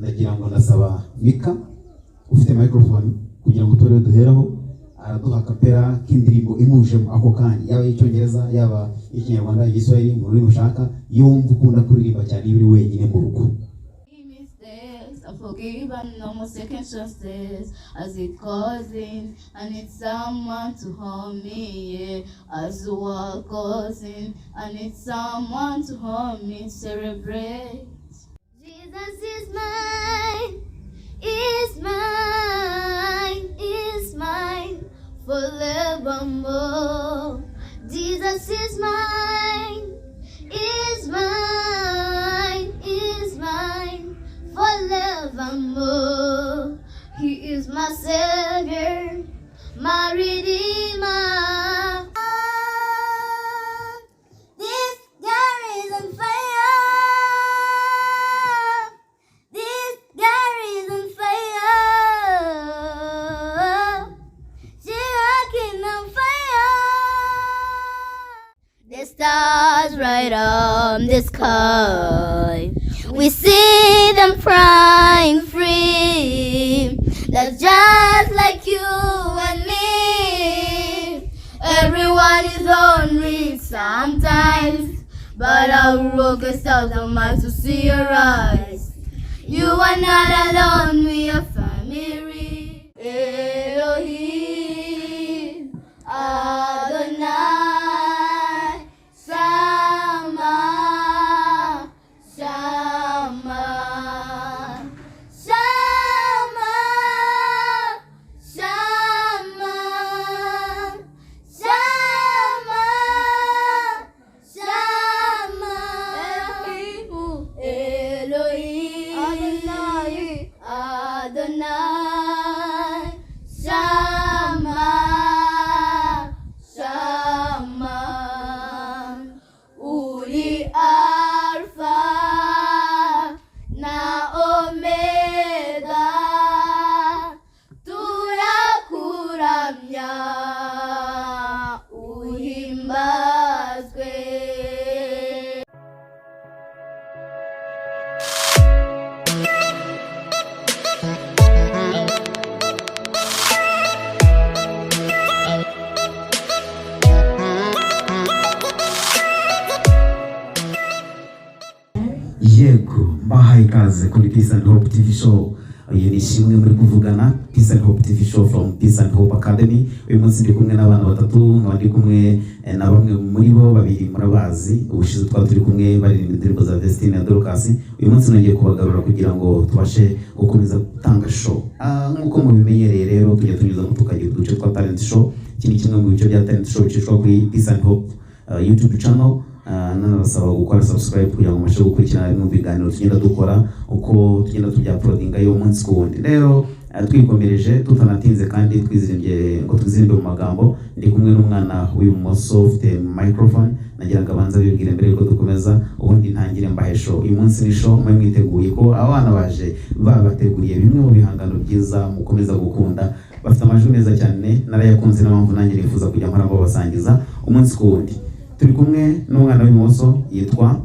ndagira ngo ndasaba Mika ufite microphone kugira ngo tore duheraho araduha kapera k'indirimbo imuje ako kanya yaba icyongereza yaba ikinyarwanda igiswahili mu rurimi ushaka yumva ukunda kuririmba cyane iyo uri wenyine mu rugo. I forgive and no more second chances as it goes in. I need someone to hold me, yeah. As the world goes in, I need someone to hold me, celebrate. Jesus is mine, is mine, is mine forevermore. Jesus is mine, is mine, is mine forevermore. He is my Savior, my Redeemer. This girl is on fire. This girl is on fire. She rocking on fire. The stars right on the sky. We see them flying free. That's just like you and me. Everyone is lonely sometimes, but I will walk a thousand miles to see your eyes. You are not alone, we are family. Elohim, Adonai, Shama, Shama, Shama, Shama, Shama, Shama. Elohim, Adonai, Adonai, Shama, Shama. Uri Alpha na Omega, turakuramya uhimbazwe. Yego bahaye ikaze kuri Peace and Hope TV show. Uyu ni shimwe muri kuvugana Peace and Hope TV show from Peace and Hope Academy. Uyu munsi ndi kumwe n'abana batatu, nkaba ndi kumwe na bamwe muri bo babiri murabazi. Ubushize twari turi kumwe baririmba indirimbo za Destiny na Dorcas. Uyu munsi nagiye kubagarura kugira ngo tubashe gukomeza gutanga show. Nkuko mubimenyereye rero tujya tunyuza tukagira uduce twa talent show. Iki ni kimwe mu bice bya talent show bicishwa kuri Peace and Hope YouTube channel. Nanabasaba gukora subscribe kugira ngo mubashe gukurikirana mu biganiro tugenda dukora uko tugenda tujya uploadinga yo umunsi ku wundi. Rero twikomereje tutanatinze kandi twizirimbye ngo tuzirimbe mu magambo. Ndi kumwe n'umwana w'ibumoso ufite microphone, nagira ngo abanza bibwire mbere yuko dukomeza, ubundi ntangire mbahe show. Uyu munsi ni show mwe mwiteguye ko abana baje babateguriye bimwe mu bihangano byiza mukomeza gukunda. Bafite amajwi meza cyane narayakunze n'ampamvu nanjye nifuza kujya mpora babasangiza umunsi ku wundi. Turi kumwe n'umwana w'imoso yitwa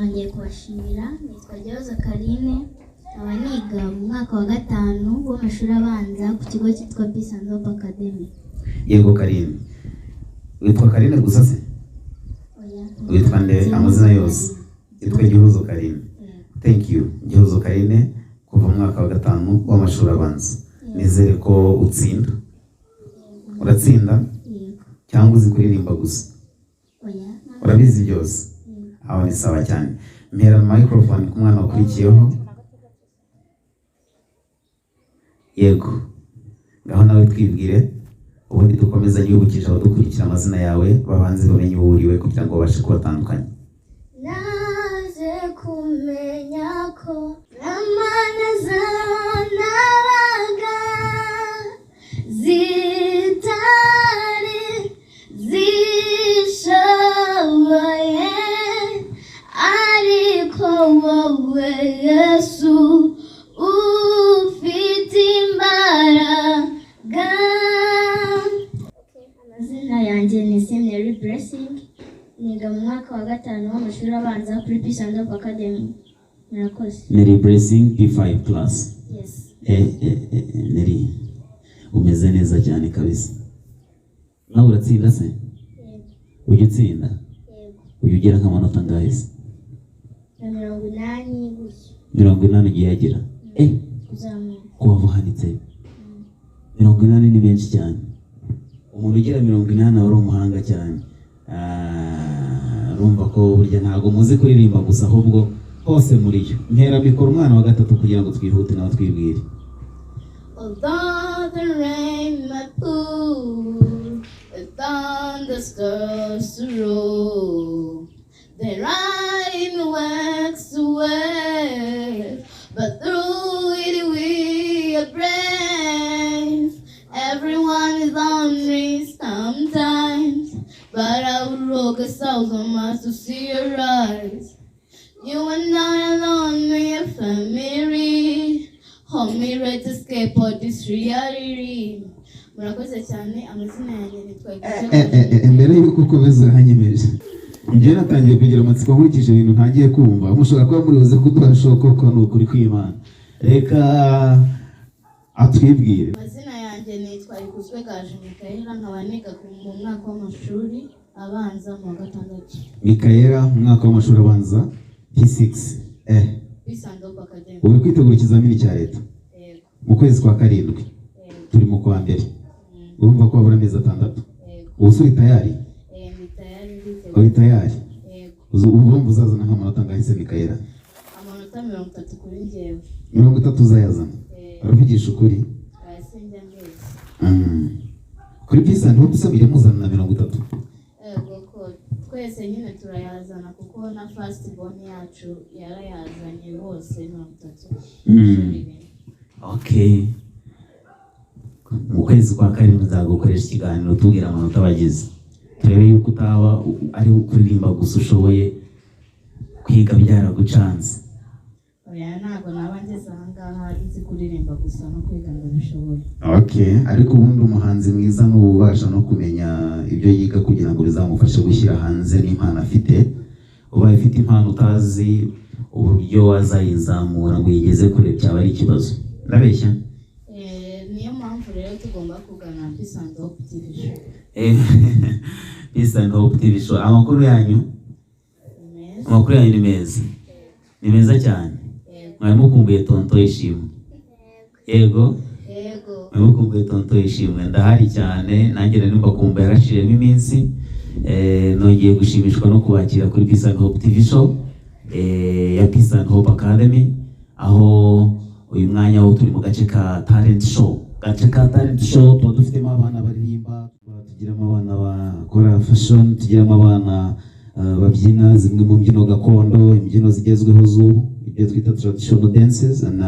ngiye kubashimira, nitwa Cyane, abaniga mu mwaka wa 5 w'amashuri abanza ku kigo cyitwa Peace and Hope Academy. Yego Cyane, witwa Cyane gusa se? Oya, witwa nde amazina yose? Yitwa Cyane. Thank you Cyane, kuva mu mwaka wa 5 w'amashuri abanza. Nizere ko utsinda. Uratsinda? Cyangwa uzi kuririmba gusa? Oya, urabizi byose? Aho ni sawa cyane. Mpera microphone ku mwana wakurikiyeho. Yego, ngaho nawe twibwire, ubundi dukomeza yibukije abadukurikira amazina yawe babanze bamenye uwo uriwe kugira ngo babashe kubatandukanya. Naje kumenya ko amana zanabaga zitari zishoboye, ariko wowe Yesu ufite imbaraga. amazina yanjye ni Blessing, niga mu mwaka wa 5 w'amashuri abanza kuri Peace and Hope Academy. murakoze. Neri Blessing P5 class. Yes. Neri umeze neza cyane kabisa. Nawe uratsinda se? Yego. Ujya utsinda? Yego. Ujya ugera nk'amanota angahe se? 80 gutyo. 80 ugiye yagira? Kuzamuka. Ko wavuhanitse? 80 ni benshi cyane. Umuntu ugira 80 wari umuhanga cyane. Urumva ko burya ntago muzi kuririmba gusa ahubwo hose muri yo. Ntera mikoro umwana wa gatatu kugira ngo twihute nawe twibwire. Although the rain might pour, the thunder starts to roll, the rain waxes away, but through it we are brave. Everyone is lonely sometimes, but I would walk 1,000 miles to see your eyes. You are not alone, we are family. Hold me ready to escape all this reality. Murakoze cyane, amazina yanjye nitwa Mbere yuko ukomeza uranyemeje. Njye natangiye kugira amatsiko nkurikije ibintu ntagiye kumva. Mushobora kuba muri buze kuduha shoko ko n'ukuri kw'Imana. Reka atwibwire. Amazina yanjye nitwa Ikuzwegaje Mikaela, nkaba niga mu mwaka w'amashuri abanza mu wa gatandatu. Mikaela mu mwaka w'amashuri abanza P6. Peace and Hope Academy. Uri kwitegura ikizamini cya leta? Yego. Mu kwezi kwa karindwi. Turi mu kwa mbere. Urumva ko habura amezi 6. Ubu uri tayari? Ndi tayari. Uri tayari? Yego. Ubu uzazana nk'amanota angahe se Mikaela? Amanota 30 kuri njyewe. 30 uzayazana? Uravugisha ukuri? Sinjya mbese. Kuri Peace and Hope se mujya muzana na 30? Yego ko twese nyine turayazana kuko na first born yacu yarayazanye bose 30. Okay. Mu kwezi kwa karindwi nzagukoresha ikiganiro tubwira amanota bagize. Turebe yuko utaba ari kuririmba gusa ushoboye kwiga byaragucanze. Oya ntago naba ngeze aha ngaha nzi kuririmba gusa no kwiga ndabishoboye. Okay, ariko ubundi umuhanzi mwiza n'ububasha no kumenya ibyo yiga kugira ngo bizamufashe gushyira hanze n'impano afite. Ubaye ufite impano utazi uburyo wazayizamura ngo yigeze kure byaba ari ikibazo. Ndabeshya? Niyo mpamvu rero tugomba kugana Peace and Hope TV show. Peace and Hope TV show. Amakuru yanyu? Amakuru yanyu ni meza. Ni meza cyane. Mwari mukumbuye tonto ishimwe. Yego? Yego. Mwari mukumbuye tonto ishimwe. Ndahari cyane, nanjye rero mbakumbuye yarashiremo iminsi. Nongeye gushimishwa no kubakira kuri Peace and Hope TV show ya Peace and Hope Academy, aho uyu mwanya wo turi mu gace ka talent show. Gace ka talent show tuba dufitemo abana baririmba, tugiramo abana bakora fashion, tugiramo abana babyina zimwe mu mbyino gakondo, imbyino zigezweho z'ubu, ibyo twita traditional dances and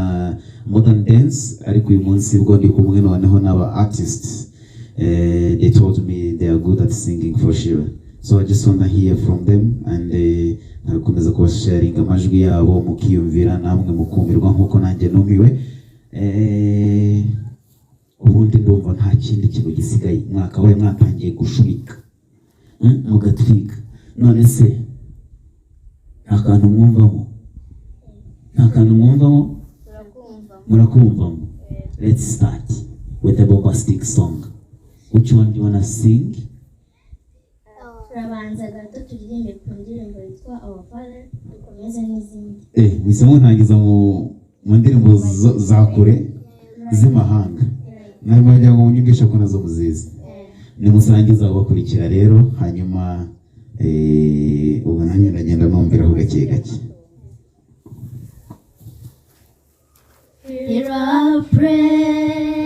modern dance. Ariko uyu munsi bwo ndi kumwe noneho n'aba artists. They told me they are good at singing for sure. So I just want to hear from them and nakomeza kubasharinga amajwi yabo mukiyumvira namwe mukumirwa nkuko nanjye numiwe. Ubundi ndumva nta kindi kintu gisigaye. Mwaka wawe mwatangiye gushumika mugatwika, none se nta kantu mwumvamo? Nta kantu mwumvamo? Murakumvamo? Let's start with a bombastic song. Which one do you want to sing? Turabanza gato turirimbe ku ndirimbo yitwa Our Father, dukomeze n'izindi. Wisemo ntangiza mu ndirimbo za kure z'imahanga. Nawe mwajya ngo munyigisha ko nazo muzizi. Nimusangiza abakurikira rero, hanyuma ubu nanjye ndagenda numviraho gake gake. Hear our prayer.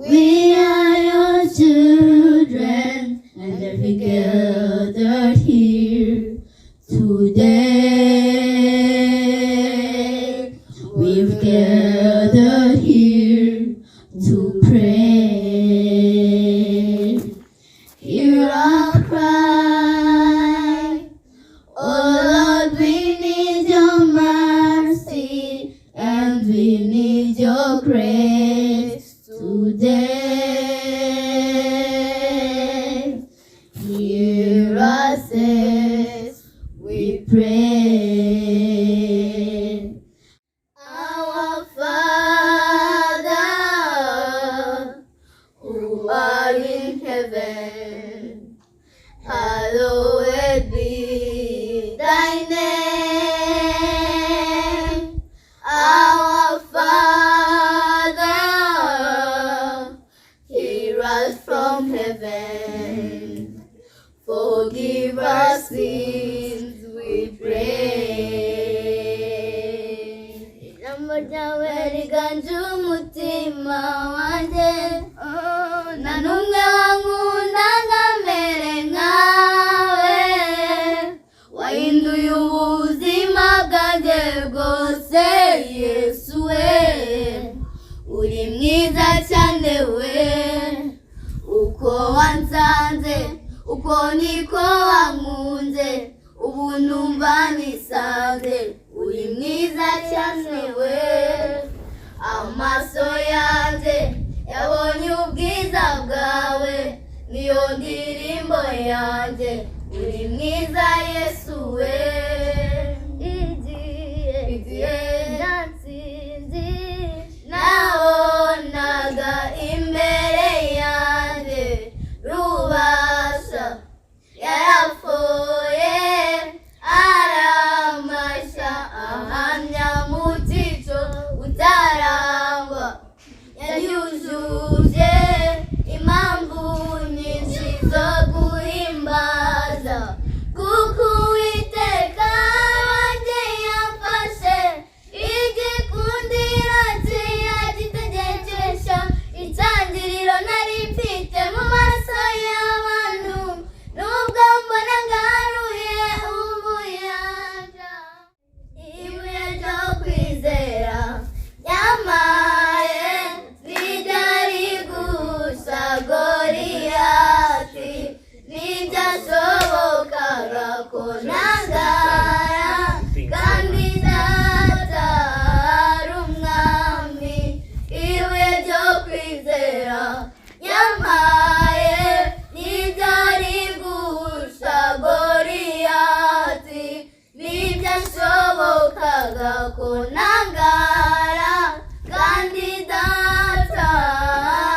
We are your children, and we gathered here today. We've gathered here to pray. Hear our cry. Oh Lord, we need your mercy, and we need your grace today. Hear us as we pray. mwiza cyane we, uko wansanze uko niko wankunze, ubu numva nisanze, uri mwiza cyane we. Amaso yanjye yabonye ubwiza bwawe, niyo ndirimbo yanjye, uri mwiza Yesu we. Igihe natsinzi nabonaga imbere yanjye, rubasha yarapfuye aramasha, ahamya mu cyico utarangwa, yanyujuje impamvu nyinshi zo guhimbaza, kuko Uwiteka wanjye yamfashe, igikundiro cye yagitegekesha, itangiriro nari mfite mu maso y'abantu, nubwo mbona ngaruye ubuyanja. Ibuye ryo kwizera yamaye, ntiryari gusha Goliyati, ntibyashobokaga ko ntangara, kandi data ari umwami. Ibuye ryo kwizera yamaye, ntiryari gusha Goliyati, ntibyashobokaga ko ntangara, kandi data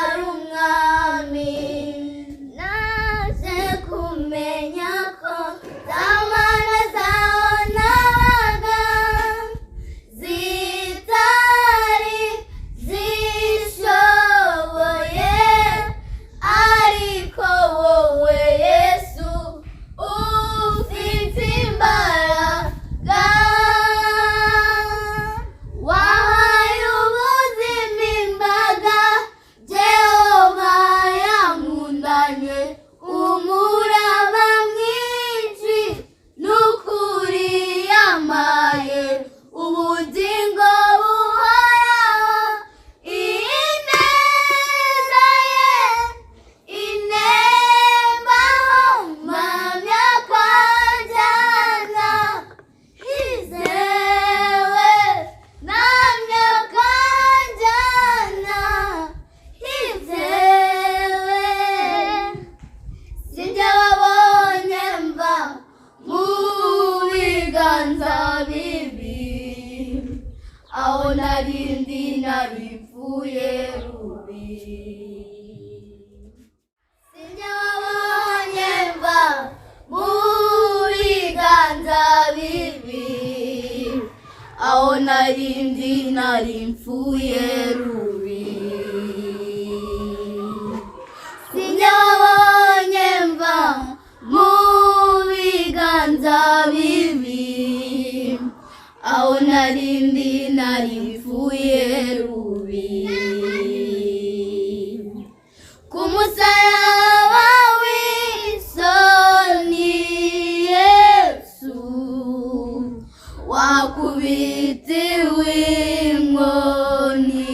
ari umwami. Naje kumenya ko zamana zaho nabaga zitari zishoboye, ariko wowe Yesu ufite imbaraga, wahaye ubuzima imbaga, Jehova yankundanye umuraba mwinshi, n'ukuri yamaye ubugingo buhoraho. Ineza ye inembaho, mpamya kwanjyana, hizewe namya kwanjyana, hizewe. Sinjye wabonye mva mu biganza bibi, aho narindi naripfuye rubi. Sinjye wabonye mva mu biganza bibi, aho narindi naripfuye rubi. Sinjye wabonye mva mu biganza bibi, aho narindi naripfuye rubi. Ku musaraba w'isoni Yesu wakubitiwe inkoni,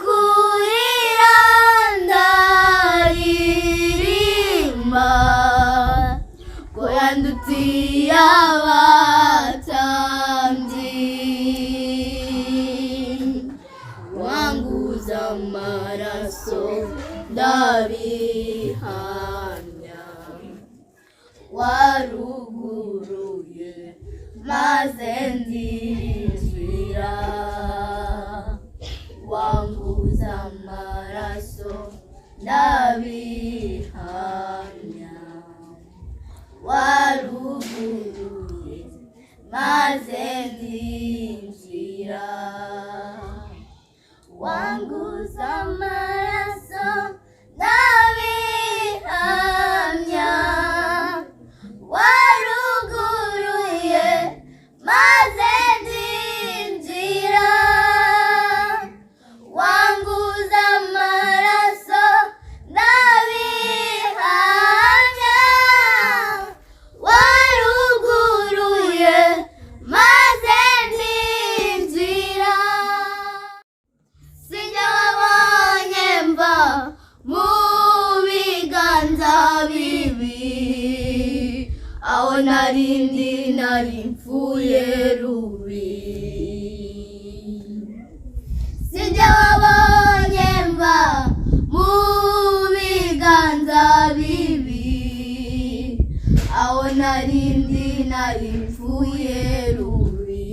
ubakurira ndaririmba, ko yandutiye abatambyi, wanguza amaraso ndabihamya, waruguruye maze ndinjira, wanguza amaraso ndabihamya, waruguruye maze ndinjira, wanguza amaraso ndabihamya, waruguruye maze ndinjira, wanguza amaraso ndabihamya, waruguruye maze ndinjira. aho narindi nari mfuye rubi. Sinjye wabonye mva mu biganza bibi, aho narindi nari mfuye rubi.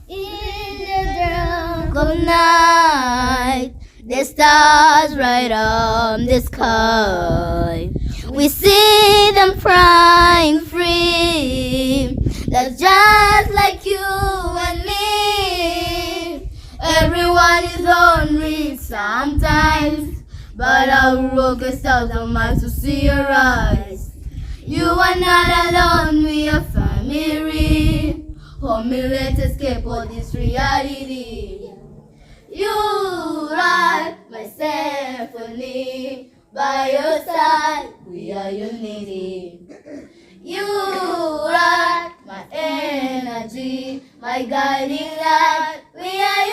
In the dark of night, the stars right up the sky, we see them flying free. That's just like you and me. Everyone is lonely sometimes, but I will walk a thousand miles to see your eyes. You are not alone, we are family. Hold me, let's escape all this reality. You write my symphony, by your side we are unity. You are my energy, my guiding light, we are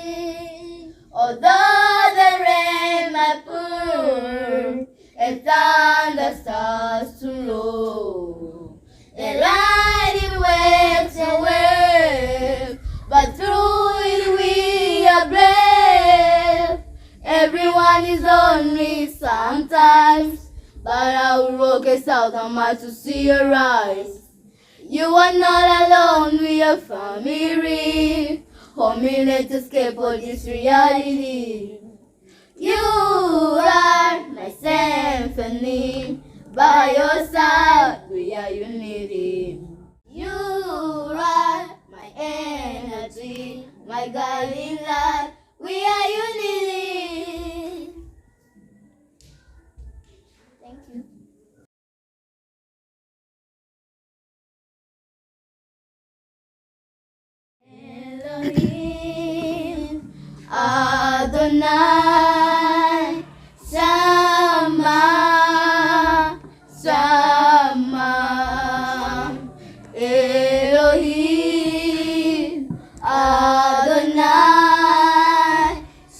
unity. Although the rain might pour, and thunder starts to roll, the lightning wakes and waves, but through it we are brave. Everyone is lonely sometimes, but I will walk a thousand miles to see your eyes. You are not alone, we are family. Hold me, let's escape all this reality. You are my symphony, by your side we are unity. You are my energy, my guiding light, we are unity. Thank you. Elohim Adonai Shama Shama Elohim Adonai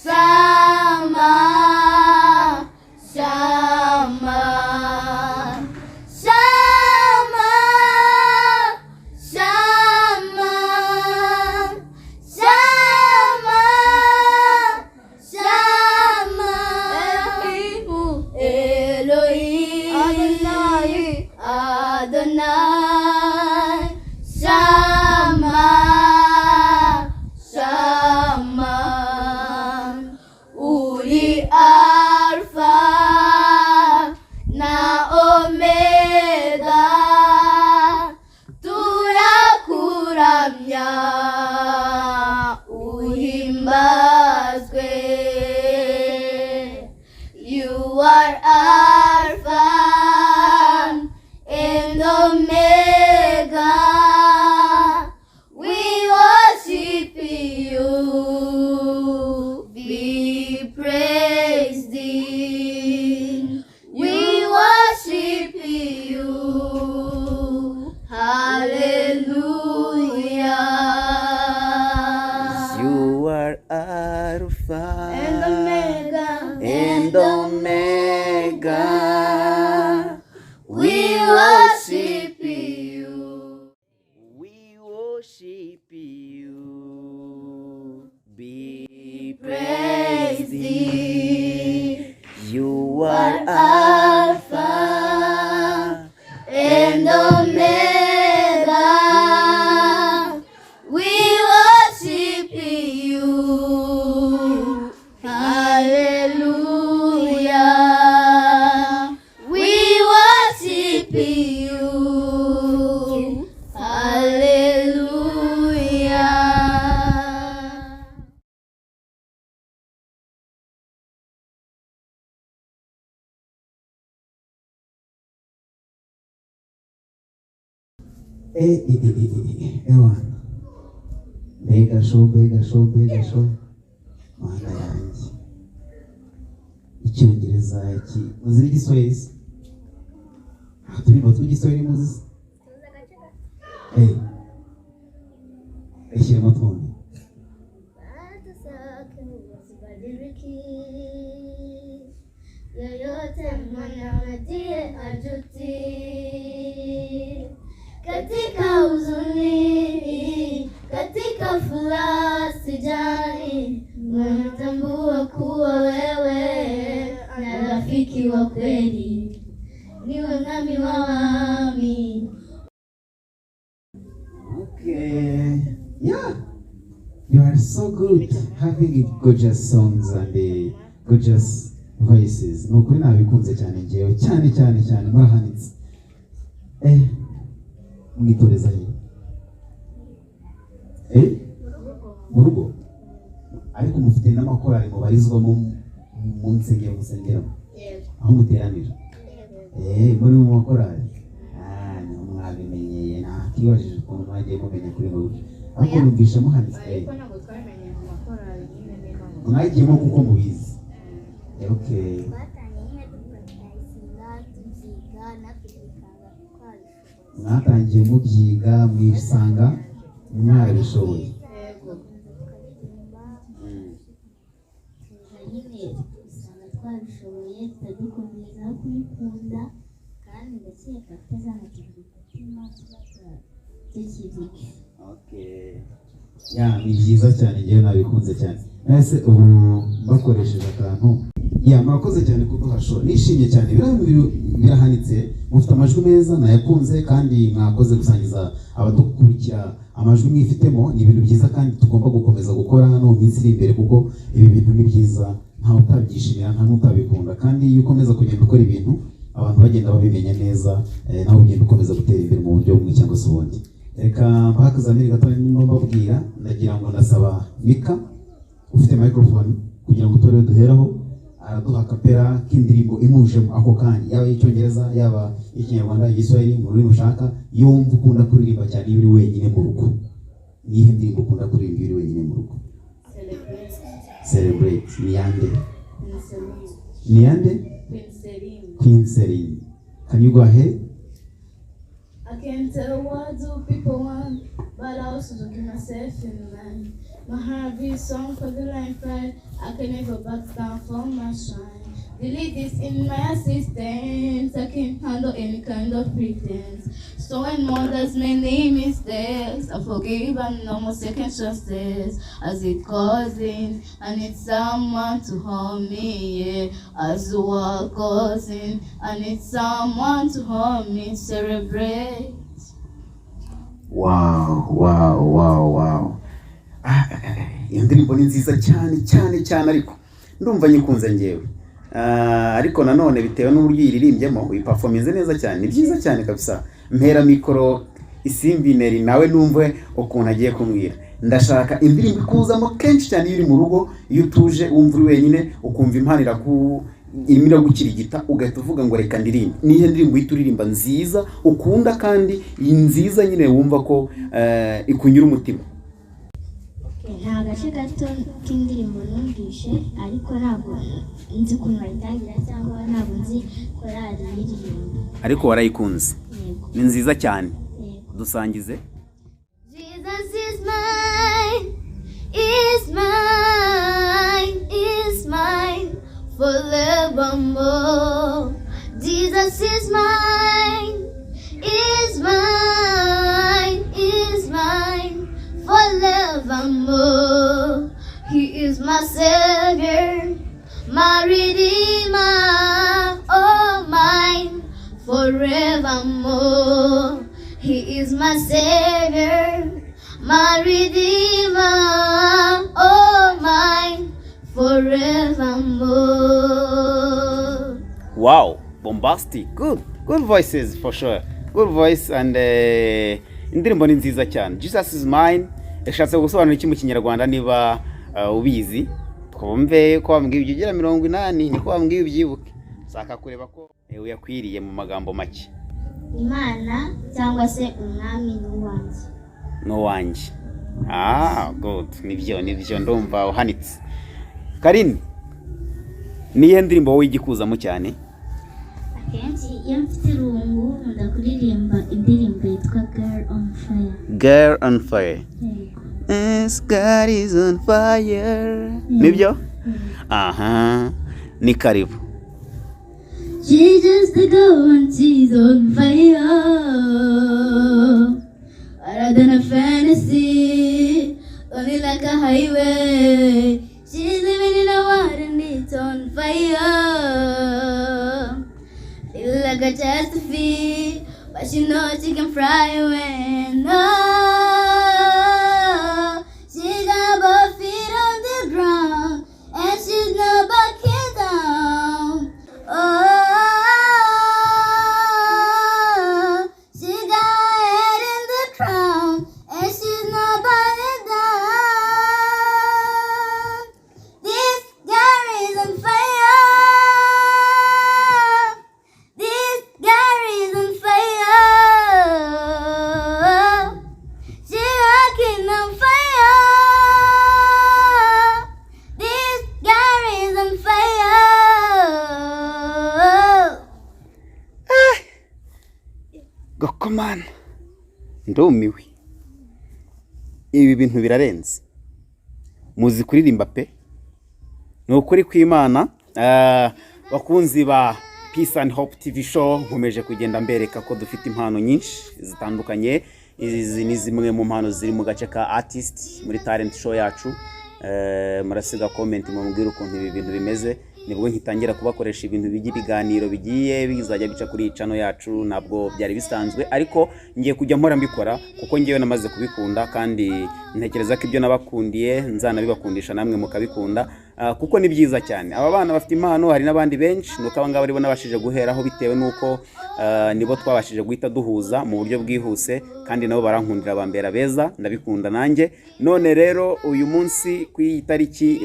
Shama Shama Shama Shama Shama Shama Elohim Adonai Shama Shama Uri Alpha na Omega, turakuramya uhimbazwe. You are Alpha and Omega, we worship you, be praised thee. We worship you, hallelujah. You are Alpha And Omega, and Omega. we worship you. We worship you. Be Praise praised. thee. You are Alpha and Omega, we worship you, hallelujah. We worship you, hallelujah. Ewana mbega show mana yanjye, icyongereza iki muzi igiswahili se? Turimo tw'igiswahili muzi se? Ishyiremo twumve. Yoyote ajuti katika huzuni, katika furaha sijali, natambua kuwa wewe na rafiki wa kweli, niwe nami wami. Okay. Yeah. You are so good having gorgeous songs and gorgeous voices. Nukuri nabikunze cyane ngewe cyane murahanitse. Mwitoreza he? Mu rugo? Ariko mufite n'amakorali mubarizwamo mu nsengero musengeramo? Aho muteranira? Muri mu makorali? Mwabimenyeye nakibajije ukuntu mwagiye mumenya kuri wowe. Ariko numvisha muhanitse. Ariko ntabwo twamenye mu makorali nyine n'Imana. Mwagiyemo kuko mubizi. Okay. Mwatangiye mubyiga mwisanga mwabishoboye. nyine usanga twabishoboye tutadukomeza kubikunda kandi ndakeka tutazanagira umutima tukibike. Okay. Ya ni byiza cyane ngewe nabikunze cyane. Ese ubu bakoresheje akantu murakoze cyane kuduha show. Nishimye cyane birahanitse mufite amajwi meza nayakunze kandi mwakoze gusangiza abadukurikira amajwi mwifitemo ni ibintu byiza kandi tugomba gukomeza gukora no mu minsi iri imbere kuko ibi bintu ni byiza nta utabyishimira nta n'utabikunda kandi iyo ukomeza kugenda ukora ibintu abantu bagenda babimenya neza nawe ugenda ukomeza gutera imbere mu buryo bumwe cyangwa se ubundi. Reka mpakazamiri gatoya nimba mbabwira ndagira ngo ndasaba Mika ufite microphone kugira ngo tore duheraho araduha kapera k'indirimbo imuje ako kanya yaba icyongereza yaba ikinyarwanda igiswahili mu rurimi ushaka yumva ukunda kuririmba cyane iyo uri wenyine mu rugo. Nihe ndirimbo ukunda kuririmba iyo uri wenyine mu rugo? Celebrate. Ni yande? Queen Celine. Can you go ahead? I can't tell what do people want, but I also don't keep myself in line. My heart beats song for the line fight. I can never back down from my shine. Delete this in my assistance. I can't handle any kind of pretense. So when mothers make mistakes, I forgive and no more second chances. As it causing, I need someone to hold me, yeah. As the war causing, I need someone to hold me, celebrate. Wow. Iyo ndirimbo ni nziza cyane ariko ndumva nyikunze ngewe. Ariko nanone bitewe n'uburyo yiririmbyemo uyiperforminze neza cyane ni byiza cyane kabisa. Mpera mikoro isimbineri nawe numve ukuntu agiye kumbwira. Ndashaka indirimbo ikuzamo kenshi cyane iri mu rugo iyo utuje wumva uri wenyine ukumva impanira imira gukirigita ugahita uvuga ngo reka ndirimbe. Nihe ndirimbo yituririmba nziza ukunda kandi nziza nyine wumva ko ikunyura umutima? Nta gace gato k'indirimbo numvishe ariko ntabwo nzi ukuntu bayitangira cyangwa ntabwo nzi korali y'iririmbo. Ariko warayikunze? Ni nziza cyane. Dusangize. Jesus is mine, is mine, is mine forevermore. Jesus is mine, is mine, is mine forevermore. He is my Savior, my Redeemer, oh mine forevermore. He is my Savior, my Redeemer, oh mine forevermore. Wow, bombastic, good voices for sure, good voice and indirimbo ni nziza cyane. Jesus is mine yashatse gusobanura iki mu kinyarwanda niba ubizi twumve ko wambwiye ibyo 80 niko wambwiye ubyibuke saka kureba ko uyakwiriye mu magambo make. Imana cyangwa se umwami n'uwanjye. Good. Nibyo ndumva uhanitse. Karini, niye ndirimbo wowe igikuzamo cyane? Akenshi iyo mfite irungu ndakuririmba indirimbo yitwa Girl on Fire. Girl on Fire. Yes, God is on fire. Nibyo? Ni karibu. She's just a girl and she's on fire. Other than a fantasy, only like a highway. She's living in a world and it's on fire. Feel like a catastrophe, but she knows she can fly away. No, she got both feet on the ground, and she's not backing down. Oh, she got her head in the crown, and she's not backing down. This girl is on fire. This girl is on fire. She's rocking on fire. This girl is on fire. Gokomana ndumiwe, ibi bintu birarenze. Muzi kuririmba pe, ni ukuri kw'Imana. Bakunzi ba Peace and Hope TV show, nkomeje kugenda mbereka ko dufite impano nyinshi zitandukanye. Izi ni zimwe mu mpano ziri mu gace ka artist muri talent show yacu. Murasiga comment mubwira ukuntu ibi bintu bimeze, nibwo nkitangira kubakoresha ibintu biganiro bigiye bizajya bica kuri channel yacu. Nabwo byari bisanzwe, ariko ngiye kujya mpora mbikora kuko ngiye namaze kubikunda, kandi ntekereza ko ibyo nabakundiye nzanabibakundisha namwe mukabikunda, kuko ni byiza cyane. Aba bana bafite impano, hari nabandi benshi nuko abangaba aribo nabashije guheraho bitewe nuko nibo twabashije guhita duhuza mu buryo bwihuse, kandi nabo barankundira bambera beza, ndabikunda nanjye. None rero uyu munsi ku itariki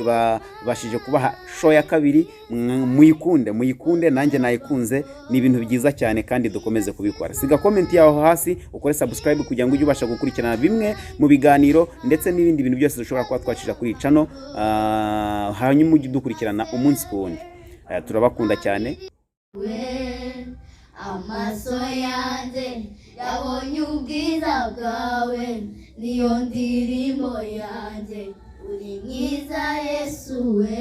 bashije kubaha show ya kabiri, muyikunde nanjye nayikunze. Ni ibintu byiza cyane kandi dukomeze kubikora. Siga comment yaho hasi, ukore subscribe kugira ngo ujye ubasha gukurikirana bimwe mu biganiro ndetse n'ibindi bintu byose dushobora kuba twacishije kuri channel, hanyuma ujye dukurikirana umunsi ku wundi. Turabakunda cyane. Amaso yanjye yabonye ubwiza bwawe, niyo ndirimbo yanjye, uri mwiza Yesu we.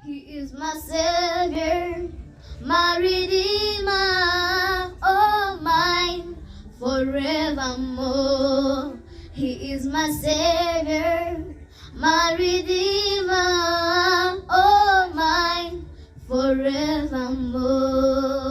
He is my Savior, my Redeemer, oh mine forevermore. He is my Savior, my Redeemer, oh mine forevermore.